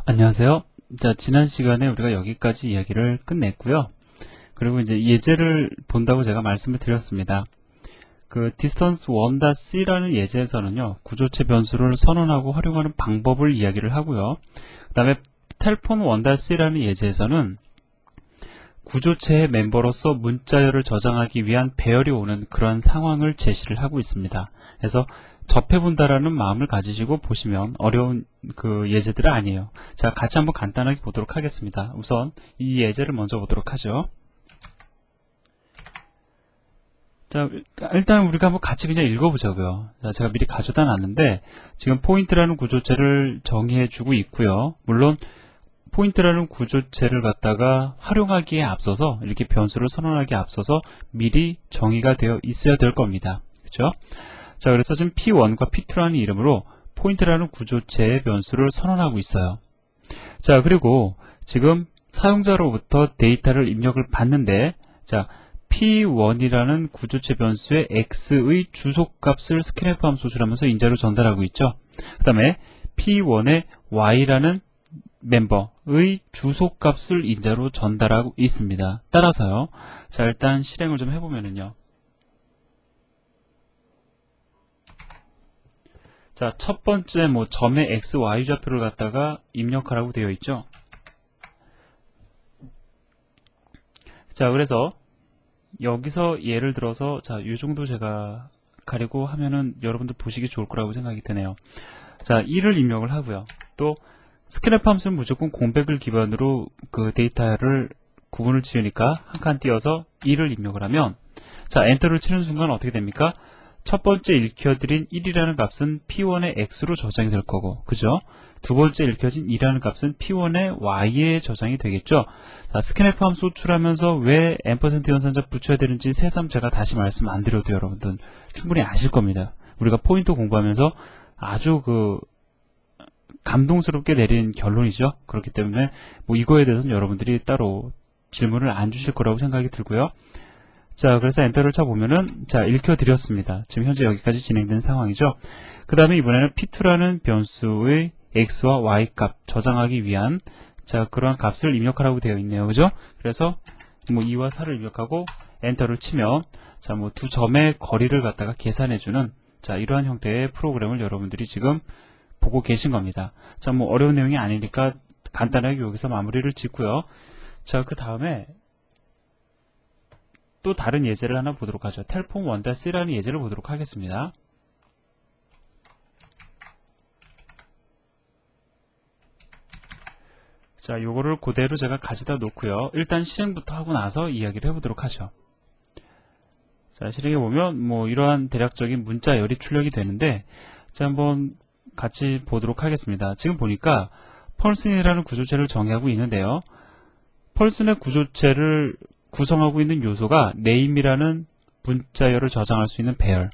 안녕하세요. 자, 지난 시간에 우리가 여기까지 이야기를 끝냈고요. 그리고 이제 예제를 본다고 제가 말씀을 드렸습니다. 그 distance 1.c라는 예제에서는요, 구조체 변수를 선언하고 활용하는 방법을 이야기를 하고요. 그 다음에 텔폰 1.c라는 예제에서는 구조체의 멤버로서 문자열을 저장하기 위한 배열이 오는 그런 상황을 제시를 하고 있습니다. 그래서 접해본다라는 마음을 가지시고 보시면 어려운 그 예제들은 아니에요. 자, 같이 한번 간단하게 보도록 하겠습니다. 우선 이 예제를 먼저 보도록 하죠. 자, 일단 우리가 한번 같이 그냥 읽어보자고요. 자, 제가 미리 가져다 놨는데 지금 포인트라는 구조체를 정의해주고 있고요. 물론 포인트라는 구조체를 갖다가 활용하기에 앞서서 이렇게 변수를 선언하기에 앞서서 미리 정의가 되어 있어야 될 겁니다. 그렇죠? 자, 그래서 지금 P1과 P2라는 이름으로 포인트라는 구조체의 변수를 선언하고 있어요. 자, 그리고 지금 사용자로부터 데이터를 입력을 받는데, 자, P1이라는 구조체 변수의 x의 주소값을 스캔F 함수 소출하면서 인자로 전달하고 있죠. 그 다음에 P1의 y라는 멤버의 주소값을 인자로 전달하고 있습니다. 따라서요. 자, 일단 실행을 좀 해보면은요. 자, 첫 번째 점의 x, y 좌표를 갖다가 입력하라고 되어 있죠. 자, 그래서 여기서 예를 들어서 자, 이 정도 제가 가리고 하면은 여러분들 보시기 좋을 거라고 생각이 드네요. 자, 1을 입력을 하고요. 또 스캔F 함수는 무조건 공백을 기반으로 그 데이터를 구분을 지으니까 한 칸 띄어서 2를 입력을 하면, 자, 엔터를 치는 순간 어떻게 됩니까? 첫 번째 읽혀드린 1이라는 값은 P1의 X로 저장이 될 거고, 그죠? 두 번째 읽혀진 2라는 값은 P1의 Y에 저장이 되겠죠? 자, 스캔F 함수 호출하면서 왜 앰퍼센트 연산자 붙여야 되는지 새삼 제가 다시 말씀 안 드려도 여러분들 충분히 아실 겁니다. 우리가 포인트 공부하면서 아주 감동스럽게 내린 결론이죠. 그렇기 때문에 이거에 대해서는 여러분들이 따로 질문을 안 주실 거라고 생각이 들고요. 자, 그래서 엔터를 쳐보면은, 자, 읽혀드렸습니다. 지금 현재 여기까지 진행된 상황이죠. 그 다음에 이번에는 P2라는 변수의 x와 y 값 저장하기 위한, 자, 그러한 값을 입력하라고 되어 있네요. 그죠? 그래서 2와 4를 입력하고 엔터를 치면, 자, 두 점의 거리를 갖다가 계산해주는, 자, 이러한 형태의 프로그램을 여러분들이 지금 보고 계신 겁니다. 자, 어려운 내용이 아니니까 간단하게 여기서 마무리를 짓고요. 자, 그 다음에 또 다른 예제를 하나 보도록 하죠. 텔폰 1.c라는 예제를 보도록 하겠습니다. 자, 요거를 그대로 제가 가져다 놓고요. 일단 실행부터 하고 나서 이야기를 해보도록 하죠. 자, 실행해보면 이러한 대략적인 문자열이 출력이 되는데, 자, 한번 같이 보도록 하겠습니다. 지금 보니까 펄슨이라는 구조체를 정의하고 있는데요. 펄슨의 구조체를 구성하고 있는 요소가 name이라는 문자열을 저장할 수 있는 배열,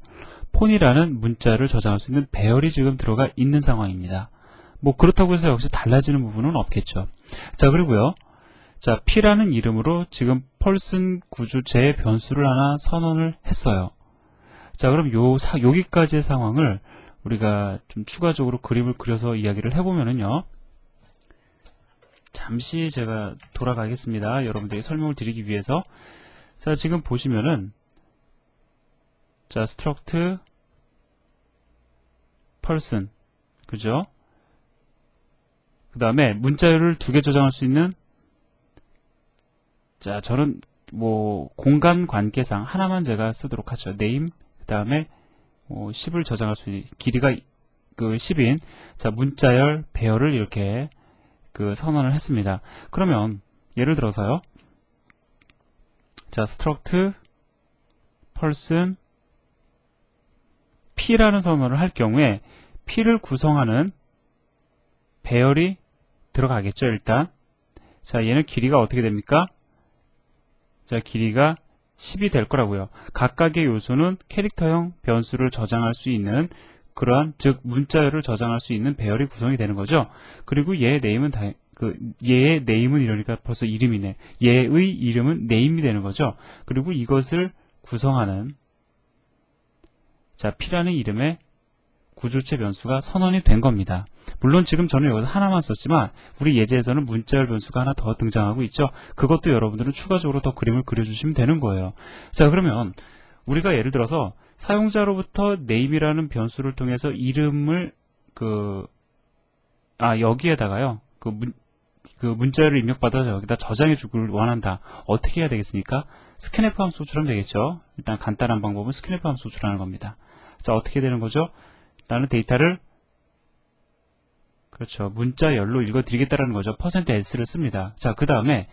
폰이라는 문자를 저장할 수 있는 배열이 지금 들어가 있는 상황입니다. 그렇다고 해서 역시 달라지는 부분은 없겠죠. 자, 그리고요. 자, P라는 이름으로 지금 펄슨 구조체의 변수를 하나 선언을 했어요. 자, 그럼 여기까지의 상황을 우리가 좀 추가적으로 그림을 그려서 이야기를 해보면은요. 잠시 제가 돌아가겠습니다. 여러분들에게 설명을 드리기 위해서. 자, 지금 보시면은, 자, struct person. 그죠? 그 다음에 문자열을 2개 저장할 수 있는, 자, 저는 공간 관계상 하나만 제가 쓰도록 하죠. name, 그 다음에 10을 저장할 수 있는, 길이가 10인, 자, 문자열, 배열을 이렇게 선언을 했습니다. 그러면 예를 들어서요. 자, struct person P라는 선언을 할 경우에 P를 구성하는 배열이 들어가겠죠, 일단. 자, 얘는 길이가 어떻게 됩니까? 자, 길이가 10이 될 거라고요. 각각의 요소는 캐릭터형 변수를 저장할 수 있는 그러한, 즉 문자열을 저장할 수 있는 배열이 구성이 되는 거죠. 그리고 얘의 네임은 얘의 네임은 이러니까 벌써 이름이네. 얘의 이름은 네임이 되는 거죠. 그리고 이것을 구성하는, 자, P라는 이름의 구조체 변수가 선언이 된 겁니다. 물론 지금 저는 여기서 하나만 썼지만 우리 예제에서는 문자열 변수가 하나 더 등장하고 있죠. 그것도 여러분들은 추가적으로 더 그림을 그려주시면 되는 거예요. 자, 그러면 우리가 예를 들어서 사용자로부터 name이라는 변수를 통해서 이름을 여기에다가요 문자열을 입력받아서 여기다 저장해 주길 원한다. 어떻게 해야 되겠습니까? 스캔F 함수 호출하면 되겠죠. 일단 간단한 방법은 스캔F 함수 호출하는 겁니다. 자, 어떻게 되는 거죠? 나는 데이터를 그렇죠. 문자열로 읽어드리겠다라는 거죠. %s를 씁니다. 자, 그 다음에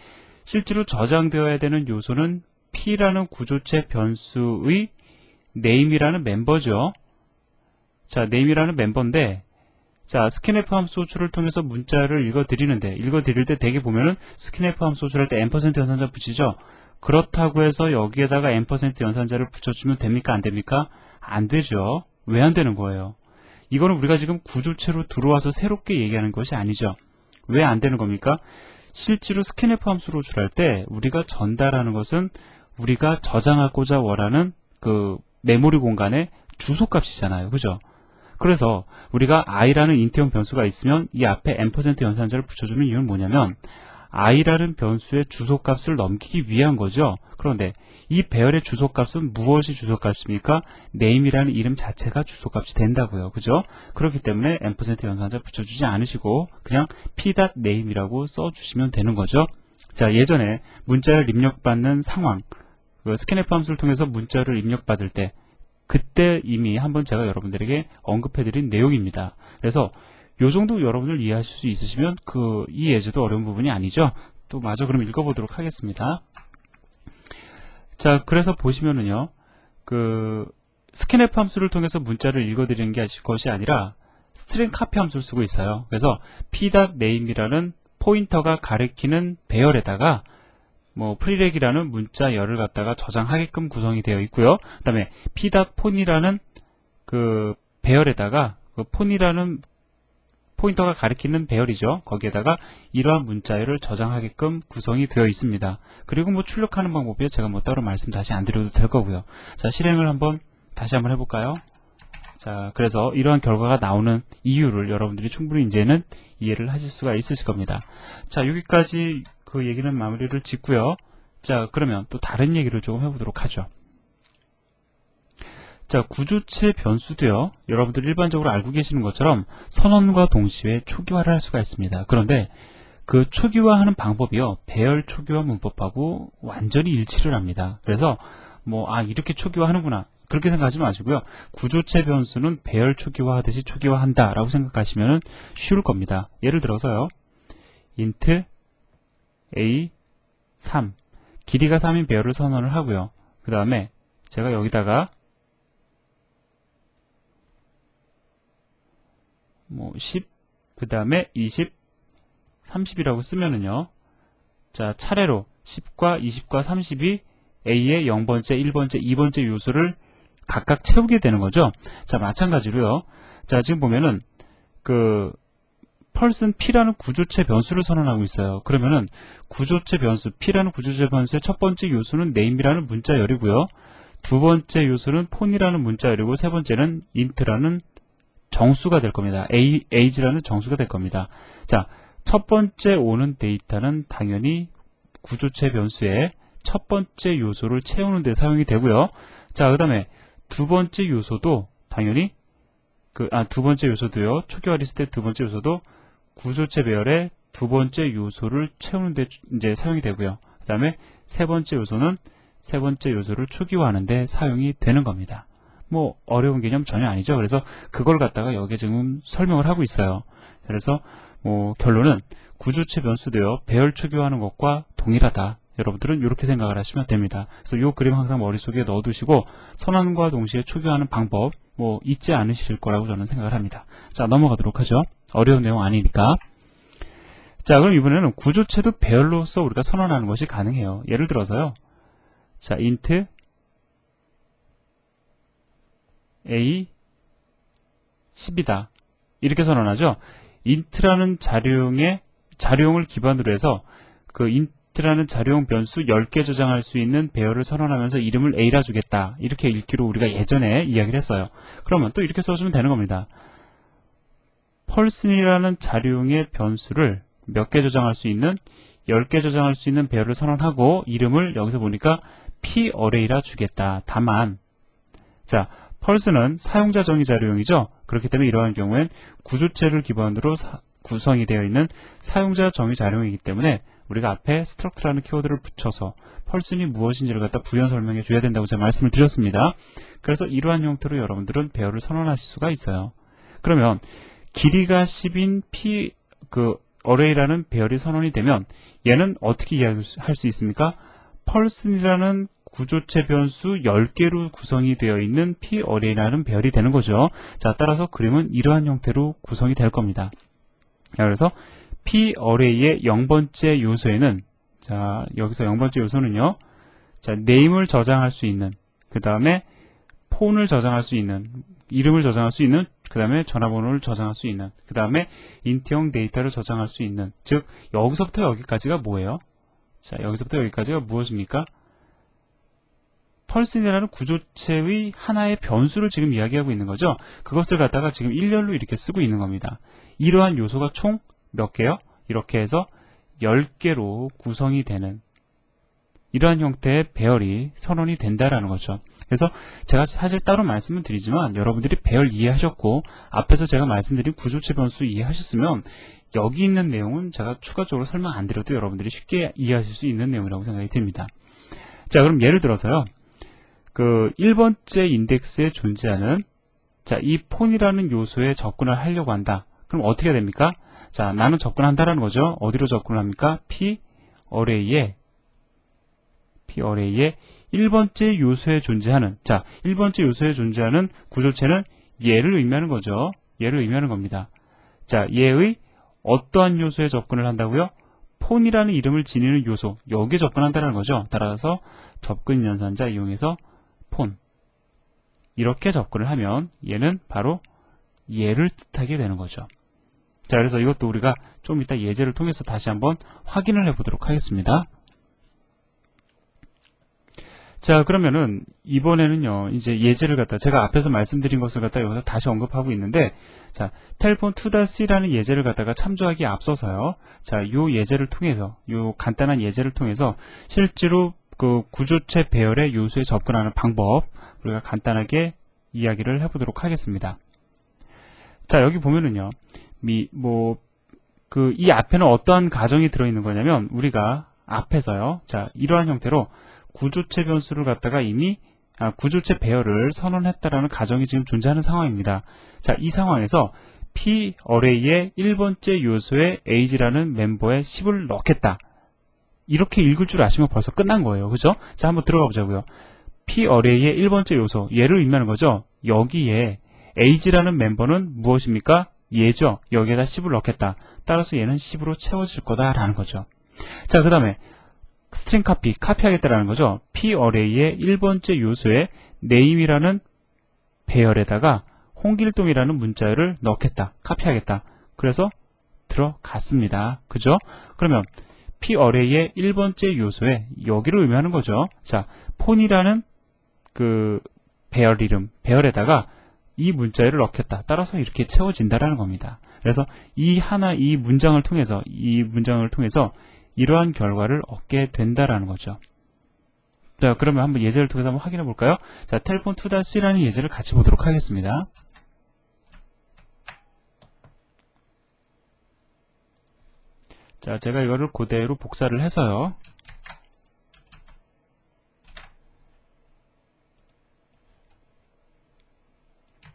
실제로 저장되어야 되는 요소는 p라는 구조체 변수의 name이라는 멤버죠. 자, name이라는 멤버인데, 자, scanf 함수 호출을 통해서 문자를 읽어드릴 때 대개 보면은 scanf 함수 호출할 때 %, 연산자 붙이죠. 그렇다고 해서 여기에다가 %, 연산자를 붙여주면 됩니까? 안 됩니까? 안 되죠. 왜 안 되는 거예요? 이거는 우리가 지금 구조체로 들어와서 새롭게 얘기하는 것이 아니죠. 왜 안 되는 겁니까? 실제로 scanf 함수로 호출할 때 우리가 전달하는 것은 우리가 저장하고자 원하는 그 메모리 공간의 주소값이잖아요. 그죠? 그래서 우리가 i라는 인트형 변수가 있으면 이 앞에 %, 연산자를 붙여주는 이유는 뭐냐면 i라는 변수의 주소값을 넘기기 위한 거죠. 그런데 이 배열의 주소값은 무엇이 주소값입니까? name이라는 이름 자체가 주소값이 된다고요. 그죠? 그렇기 때문에 %, 연산자 붙여주지 않으시고 그냥 p.name이라고 써주시면 되는 거죠. 자, 예전에 문자를 입력받는 상황, 스캔F 함수를 통해서 문자를 입력받을 때 그때 이미 한번 제가 여러분들에게 언급해드린 내용입니다. 그래서 요 정도 여러분들 이해하실 수 있으시면 이 예제도 어려운 부분이 아니죠. 또 마저 그럼 읽어보도록 하겠습니다. 자, 그래서 보시면은요, 스캔F 함수를 통해서 문자를 읽어드리는 것이 아니라 스트링 카피 함수를 쓰고 있어요. 그래서 p.name이라는 포인터가 가리키는 배열에다가 프리렉이라는 문자열을 갖다가 저장하게끔 구성이 되어 있고요. 그 다음에 p.폰이라는 배열에다가 폰이라는 포인터가 가리키는 배열이죠. 거기에다가 이러한 문자열을 저장하게끔 구성이 되어 있습니다. 그리고 출력하는 방법이 제가 따로 말씀 다시 안 드려도 될 거고요. 자, 실행을 다시 한번 해볼까요? 자, 그래서 이러한 결과가 나오는 이유를 여러분들이 충분히 이제는 이해를 하실 수가 있으실 겁니다. 자, 여기까지 그 얘기는 마무리를 짓고요. 자, 그러면 또 다른 얘기를 조금 해보도록 하죠. 자, 구조체 변수도요, 여러분들 일반적으로 알고 계시는 것처럼 선언과 동시에 초기화를 할 수가 있습니다. 그런데 그 초기화하는 방법이요, 배열 초기화 문법하고 완전히 일치를 합니다. 그래서 이렇게 초기화하는구나, 그렇게 생각하지 마시고요. 구조체 변수는 배열 초기화하듯이 초기화한다 라고 생각하시면 쉬울 겁니다. 예를 들어서요, int a 3 길이가 3인 배열을 선언을 하고요. 그 다음에 제가 여기다가 10, 그 다음에 20, 30이라고 쓰면은요, 자, 차례로 10과 20과 30이 A의 0번째, 1번째, 2번째 요소를 각각 채우게 되는 거죠. 자, 마찬가지로요. 자, 지금 보면은 펄슨 P라는 구조체 변수를 선언하고 있어요. 그러면은 구조체 변수, P라는 구조체 변수의 첫 번째 요소는 name이라는 문자열이고요. 두 번째 요소는 폰이라는 문자열이고, 세 번째는 int라는 정수가 될 겁니다. age라는 정수가 될 겁니다. 자, 첫 번째 오는 데이터는 당연히 구조체 변수의 첫 번째 요소를 채우는 데 사용이 되고요. 자, 그 다음에 두 번째 요소도 당연히 두 번째 요소도요, 초기화 리스트의 두 번째 요소도 구조체 배열의 두 번째 요소를 채우는 데 이제 사용이 되고요. 그 다음에 세 번째 요소는 세 번째 요소를 초기화하는 데 사용이 되는 겁니다. 어려운 개념 전혀 아니죠. 그래서 그걸 갖다가 여기에 지금 설명을 하고 있어요. 그래서 결론은 구조체 변수도요, 배열 초기화하는 것과 동일하다. 여러분들은 이렇게 생각을 하시면 됩니다. 그래서 이 그림 항상 머릿속에 넣어두시고 선언과 동시에 초기화하는 방법 잊지 않으실 거라고 저는 생각을 합니다. 자, 넘어가도록 하죠. 어려운 내용 아니니까. 자, 그럼 이번에는 구조체도 배열로서 우리가 선언하는 것이 가능해요. 예를 들어서요, 자, int a 10이다 이렇게 선언하죠. int라는 자료용을 기반으로 해서 라는 자료용 변수 10개 저장할 수 있는 배열을 선언하면서 이름을 A라 주겠다. 이렇게 읽기로 우리가 예전에 이야기를 했어요. 그러면 또 이렇게 써주면 되는 겁니다. person이라는 자료용의 변수를 몇 개 저장할 수 있는 10개 저장할 수 있는 배열을 선언하고 이름을 여기서 보니까 p-array라 주겠다. 다만 자, person는 사용자 정의 자료용이죠. 그렇기 때문에 이러한 경우엔 구조체를 기반으로 구성이 되어 있는 사용자 정의 자료용이기 때문에 우리가 앞에 struct라는 키워드를 붙여서 person이 무엇인지를 갖다 부연 설명해 줘야 된다고 제가 말씀을 드렸습니다. 그래서 이러한 형태로 여러분들은 배열을 선언하실 수가 있어요. 그러면 길이가 10인 array라는 배열이 선언이 되면 얘는 어떻게 이야기할 수 있습니까? person이라는 구조체 변수 10개로 구성이 되어 있는 p-array라는 배열이 되는 거죠. 자, 따라서 그림은 이러한 형태로 구성이 될 겁니다. 자, 그래서 p-array의 0번째 요소에는 자, 여기서 0번째 요소는요. 자, name을 저장할 수 있는 그 다음에 폰을 저장할 수 있는 이름을 저장할 수 있는 그 다음에 전화번호를 저장할 수 있는 그 다음에 인트형 데이터를 저장할 수 있는 즉 여기서부터 여기까지가 뭐예요? 자, 여기서부터 여기까지가 무엇입니까? person이라는 구조체의 하나의 변수를 지금 이야기하고 있는 거죠. 그것을 갖다가 지금 일렬로 이렇게 쓰고 있는 겁니다. 이러한 요소가 총 몇 개요? 이렇게 해서 10개로 구성이 되는 이러한 형태의 배열이 선언이 된다라는 거죠. 그래서 제가 사실 따로 말씀을 드리지만 여러분들이 배열 이해하셨고 앞에서 제가 말씀드린 구조체 변수 이해하셨으면 여기 있는 내용은 제가 추가적으로 설명 안 드려도 여러분들이 쉽게 이해하실 수 있는 내용이라고 생각이 듭니다. 자, 그럼 예를 들어서요. 그 1번째 인덱스에 존재하는 자, 이 폰이라는 요소에 접근을 하려고 한다. 그럼 어떻게 됩니까? 자, 나는 접근한다라는 거죠. 어디로 접근을 합니까? p-array에 1번째 요소에 존재하는 자, 1번째 요소에 존재하는 구조체는 얘를 의미하는 거죠. 얘를 의미하는 겁니다. 자, 얘의 어떠한 요소에 접근을 한다고요? 폰이라는 이름을 지니는 요소, 여기에 접근한다는 거죠. 따라서 접근 연산자 이용해서 폰 이렇게 접근을 하면 얘는 바로 얘를 뜻하게 되는 거죠. 자, 그래서 이것도 우리가 좀 이따 예제를 통해서 다시 한번 확인을 해보도록 하겠습니다. 자, 그러면은 이번에는요 이제 예제를 갖다 제가 앞에서 말씀드린 것을 갖다 여기서 다시 언급하고 있는데 자, 텔폰 2-C라는 예제를 갖다가 참조하기에 앞서서요 자, 요 예제를 통해서 요 간단한 예제를 통해서 실제로 그 구조체 배열의 요소에 접근하는 방법 우리가 간단하게 이야기를 해보도록 하겠습니다. 자, 여기 보면은요 이 앞에는 어떠한 가정이 들어있는 거냐면 우리가 앞에서요 자, 이러한 형태로 구조체 변수를 갖다가 이미 구조체 배열을 선언했다라는 가정이 지금 존재하는 상황입니다. 자, 이 상황에서 p-array의 1번째 요소에 age라는 멤버에 10을 넣겠다. 이렇게 읽을 줄 아시면 벌써 끝난 거예요. 그죠? 자, 한번 들어가 보자고요. p-array의 1번째 요소, 얘를 의미하는 거죠. 여기에 age라는 멤버는 무엇입니까? 얘죠. 여기에다 10을 넣겠다. 따라서 얘는 10으로 채워질 거다라는 거죠. 자, 그 다음에 스트링 카피하겠다라는 거죠. p-array의 1번째 요소에 name이라는 배열에다가 홍길동이라는 문자열을 넣겠다. 카피하겠다. 그래서 들어갔습니다. 그죠? 그러면 p-array의 1번째 요소에 여기를 의미하는 거죠. 자, 폰이라는 그 배열 이름, 배열에다가 이 문자열을 넣겠다. 따라서 이렇게 채워진다라는 겁니다. 그래서 이 문장을 통해서 이러한 결과를 얻게 된다라는 거죠. 자, 그러면 한번 예제를 통해서 한번 확인해 볼까요? 자, 텔폰 2-C라는 예제를 같이 보도록 하겠습니다. 자, 제가 이거를 그대로 복사를 해서요.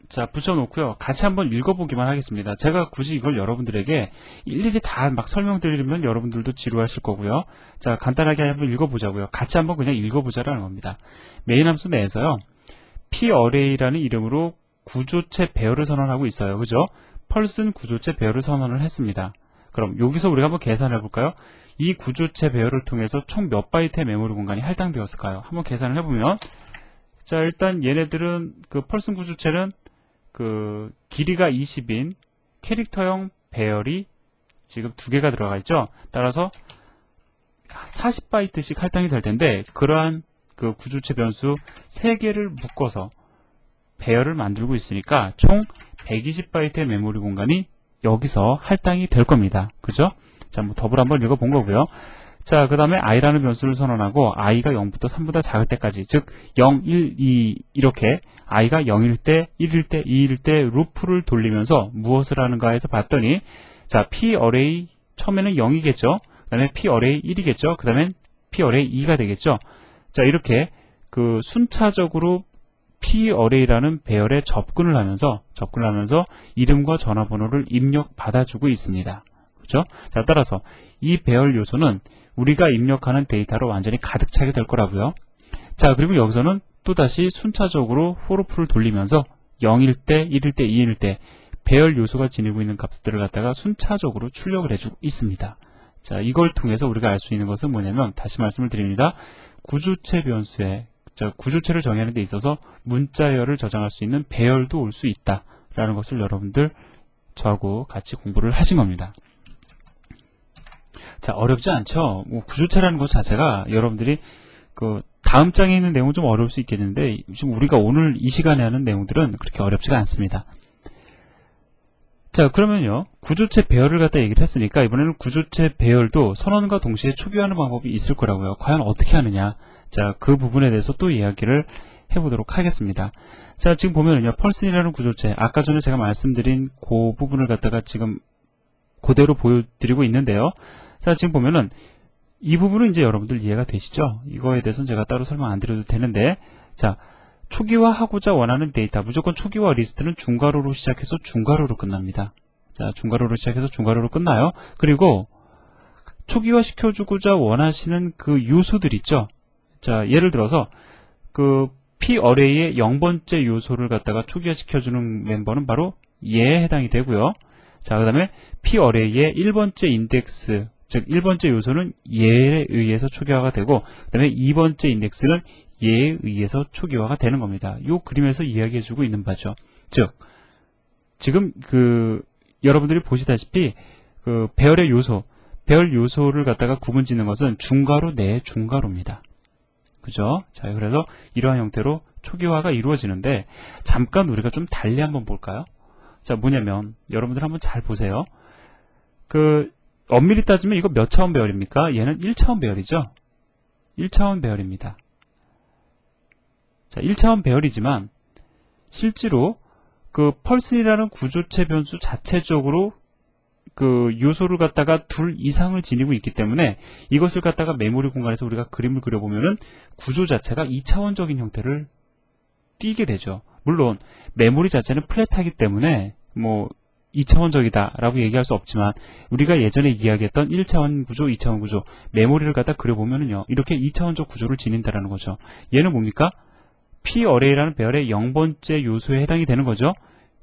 자, 붙여놓고요. 같이 한번 읽어보기만 하겠습니다. 제가 굳이 이걸 여러분들에게 일일이 다 막 설명드리면 여러분들도 지루하실 거고요. 자, 간단하게 한번 읽어보자고요. 같이 한번 그냥 읽어보자라는 겁니다. 메인 함수 내에서요. p-array라는 이름으로 구조체 배열을 선언하고 있어요. 그죠? person 구조체 배열을 선언을 했습니다. 그럼 여기서 우리가 한번 계산해 볼까요? 이 구조체 배열을 통해서 총 몇 바이트의 메모리 공간이 할당되었을까요? 한번 계산을 해보면 자, 일단 얘네들은 그 person 구조체는 그 길이가 20인 캐릭터형 배열이 지금 2개가 들어가 있죠. 따라서 40바이트씩 할당이 될 텐데, 그러한 그 구조체 변수 3개를 묶어서 배열을 만들고 있으니까 총 120바이트의 메모리 공간이 여기서 할당이 될 겁니다. 그죠? 자, 뭐 더불어 한번 읽어본 거고요. 자, 그 다음에 i라는 변수를 선언하고 i가 0부터 3보다 작을 때까지, 즉 0, 1, 2 이렇게 i가 0일 때, 1일 때, 2일 때 루프를 돌리면서 무엇을 하는가 해서 봤더니, 자, p array 처음에는 0이겠죠. 그 다음에 p array 1이겠죠. 그 다음에 p array 2가 되겠죠. 자, 이렇게 그 순차적으로 p array라는 배열에 접근을 하면서 이름과 전화번호를 입력 받아주고 있습니다. 그렇죠? 자, 따라서 이 배열 요소는 우리가 입력하는 데이터로 완전히 가득 차게 될 거라고요. 자, 그리고 여기서는 또다시 순차적으로 for로프를 돌리면서 0일 때, 1일 때, 2일 때 배열 요소가 지니고 있는 값들을 갖다가 순차적으로 출력을 해주고 있습니다. 자, 이걸 통해서 우리가 알 수 있는 것은 뭐냐면, 다시 말씀을 드립니다. 구조체 변수에, 구조체를 정의하는 데 있어서 문자열을 저장할 수 있는 배열도 올 수 있다라는 것을 여러분들 저하고 같이 공부를 하신 겁니다. 자, 어렵지 않죠? 뭐 구조체라는 것 자체가 여러분들이 그 다음 장에 있는 내용은 좀 어려울 수 있겠는데, 지금 우리가 오늘 이 시간에 하는 내용들은 그렇게 어렵지가 않습니다. 자, 그러면요, 구조체 배열을 갖다 얘기를 했으니까 이번에는 구조체 배열도 선언과 동시에 초기화하는 방법이 있을 거라고요. 과연 어떻게 하느냐? 자, 그 부분에 대해서 또 이야기를 해보도록 하겠습니다. 자, 지금 보면은요, 펄슨이라는 구조체, 아까 전에 제가 말씀드린 그 부분을 갖다가 지금 그대로 보여드리고 있는데요. 자, 지금 보면은 이 부분은 이제 여러분들 이해가 되시죠? 이거에 대해서는 제가 따로 설명 안 드려도 되는데, 자, 초기화하고자 원하는 데이터, 무조건 초기화 리스트는 중괄호로 시작해서 중괄호로 끝납니다. 자, 중괄호로 시작해서 중괄호로 끝나요. 그리고 초기화 시켜주고자 원하시는 그 요소들 있죠? 자, 예를 들어서 그 p array의 0번째 요소를 갖다가 초기화 시켜주는 멤버는 바로 얘에 해당이 되고요. 자, 그 다음에 p array의 1번째 인덱스, 즉 1번째 요소는 얘에 의해서 초기화가 되고, 그 다음에 2번째 인덱스는 얘에 의해서 초기화가 되는 겁니다. 이 그림에서 이야기해주고 있는 바죠. 즉, 지금 그 여러분들이 보시다시피 그 배열의 요소, 배열 요소를 갖다가 구분 짓는 것은 중괄호 내 중괄호입니다. 그죠? 자, 그래서 이러한 형태로 초기화가 이루어지는데, 잠깐 우리가 좀 달리 한번 볼까요? 자, 뭐냐면 여러분들 한번 잘 보세요. 그 엄밀히 따지면 이거 몇 차원 배열입니까? 얘는 1차원 배열이죠. 1차원 배열입니다. 자, 1차원 배열이지만 실제로 그 펄슨이라는 구조체 변수 자체적으로 그 요소를 갖다가 둘 이상을 지니고 있기 때문에 이것을 갖다가 메모리 공간에서 우리가 그림을 그려보면은 구조 자체가 2차원적인 형태를 띠게 되죠. 물론 메모리 자체는 플랫하기 때문에 뭐 2차원적이다 라고 얘기할 수 없지만, 우리가 예전에 이야기했던 1차원 구조, 2차원 구조, 메모리를 갖다 그려보면은요, 이렇게 2차원적 구조를 지닌다라는 거죠. 얘는 뭡니까? p array라는 배열의 0번째 요소에 해당이 되는 거죠.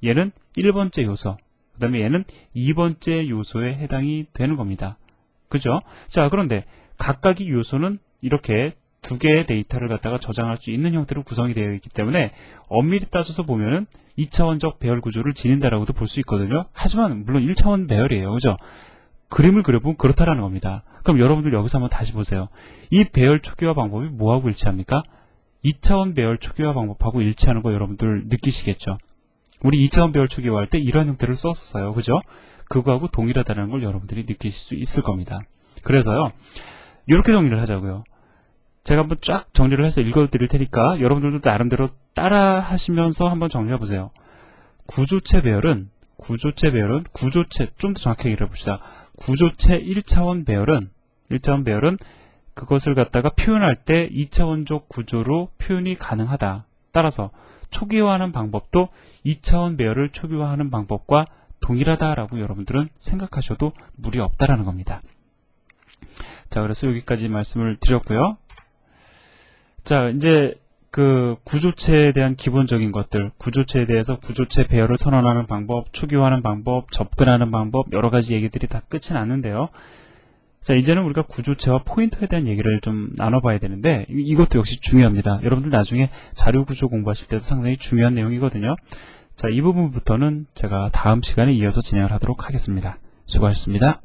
얘는 1번째 요소, 그 다음에 얘는 2번째 요소에 해당이 되는 겁니다. 그죠? 자, 그런데 각각의 요소는 이렇게 두 개의 데이터를 갖다가 저장할 수 있는 형태로 구성이 되어 있기 때문에 엄밀히 따져서 보면은 2차원적 배열 구조를 지닌다라고도 볼 수 있거든요. 하지만 물론 1차원 배열이에요. 그죠? 그림을 그려보면 그렇다라는 겁니다. 그럼 여러분들 여기서 한번 다시 보세요. 이 배열 초기화 방법이 뭐하고 일치합니까? 2차원 배열 초기화 방법하고 일치하는 거 여러분들 느끼시겠죠? 우리 2차원 배열 초기화할 때 이런 형태를 썼어요. 그죠? 그거하고 동일하다는 걸 여러분들이 느끼실 수 있을 겁니다. 그래서요, 이렇게 정리를 하자고요. 제가 한번 쫙 정리를 해서 읽어드릴 테니까 여러분들도 나름대로 따라 하시면서 한번 정리해 보세요. 구조체 배열은 좀 더 정확하게 읽어봅시다. 구조체 1차원 배열은 그것을 갖다가 표현할 때 2차원적 구조로 표현이 가능하다. 따라서 초기화하는 방법도 2차원 배열을 초기화하는 방법과 동일하다라고 여러분들은 생각하셔도 무리 없다라는 겁니다. 자, 그래서 여기까지 말씀을 드렸고요. 자, 이제 그 구조체에 대한 기본적인 것들, 구조체에 대해서 구조체 배열을 선언하는 방법, 초기화하는 방법, 접근하는 방법, 여러 가지 얘기들이 다 끝이 났는데요. 자, 이제는 우리가 구조체와 포인터에 대한 얘기를 좀 나눠봐야 되는데, 이것도 역시 중요합니다. 여러분들 나중에 자료 구조 공부하실 때도 상당히 중요한 내용이거든요. 자, 이 부분부터는 제가 다음 시간에 이어서 진행을 하도록 하겠습니다. 수고하셨습니다.